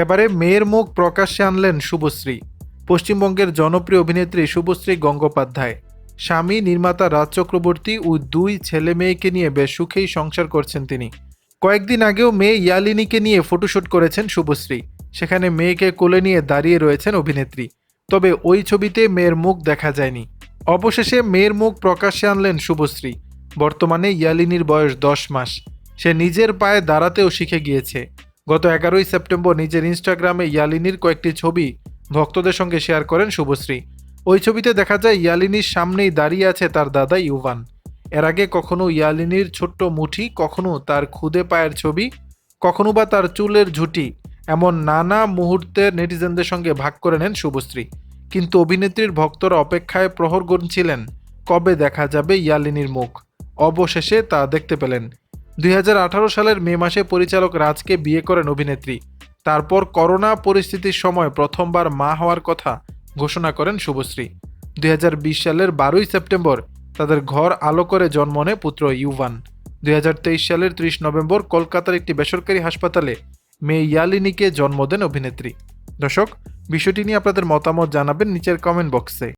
এবারে মেয়ের মুখ প্রকাশ্যে আনলেন শুভশ্রী। পশ্চিমবঙ্গের জনপ্রিয় অভিনেত্রী শুভশ্রী গঙ্গোপাধ্যায় স্বামী নির্মাতা রাজ চক্রবর্তী ও 2 ছেলে মেয়েকে নিয়ে বেশ সুখেই সংসার করছেন তিনি। কয়েকদিন আগেও মেয়ে ইয়ালিনীকে নিয়ে ফটোশুট করেছেন শুভশ্রী। সেখানে মেয়েকে কোলে নিয়ে দাঁড়িয়ে রয়েছেন অভিনেত্রী। তবে ওই ছবিতে মেয়ের মুখ দেখা যায়নি। অবশেষে মেয়ের মুখ প্রকাশ্যে আনলেন শুভশ্রী। বর্তমানে ইয়ালিনীর বয়স 10 মাস। সে নিজের পায়ে দাঁড়াতেও শিখে গিয়েছে। গত 11ই সেপ্টেম্বর নিজের ইনস্টাগ্রামে ইয়ালিনীর কয়েকটি ছবি ভক্তদের সঙ্গে শেয়ার করেন শুভশ্রী। ওই ছবিতে দেখা যায় ইয়ালিনীর সামনেই দাঁড়িয়ে আছে তার দাদা ইউভান। এর আগে কখনো ইয়ালিনীর ছোট্ট মুঠি, কখনো তার খুদে পায়ের ছবি, কখনো বা তার চুলের ঝুঁটি, এমন নানা মুহূর্তে নেটিজেনদের সঙ্গে ভাগ করে নেন শুভশ্রী। কিন্তু অভিনেত্রীর ভক্তরা অপেক্ষায় প্রহর গুনছিলেন কবে দেখা যাবে ইয়ালিনীর মুখ। অবশেষে তা দেখতে পেলেন। 2018 সালের মে মাসে পরিচালক রাজকে বিয়ে করেন অভিনেত্রী। তারপর করোনা পরিস্থিতির সময় প্রথমবার মা হওয়ার কথা ঘোষণা করেন শুভশ্রী। 2020 সালের 12ই সেপ্টেম্বর তাদের ঘর আলো করে জন্ম নেয় পুত্র ইউভান। 2023 সালের 30 নভেম্বর কলকাতার একটি বেসরকারি হাসপাতালে মেয়ে ইয়ালিনীকে জন্ম দেন অভিনেত্রী। দর্শক, বিষয়টি নিয়ে আপনাদের মতামত জানাবেন নিচের কমেন্ট বক্সে।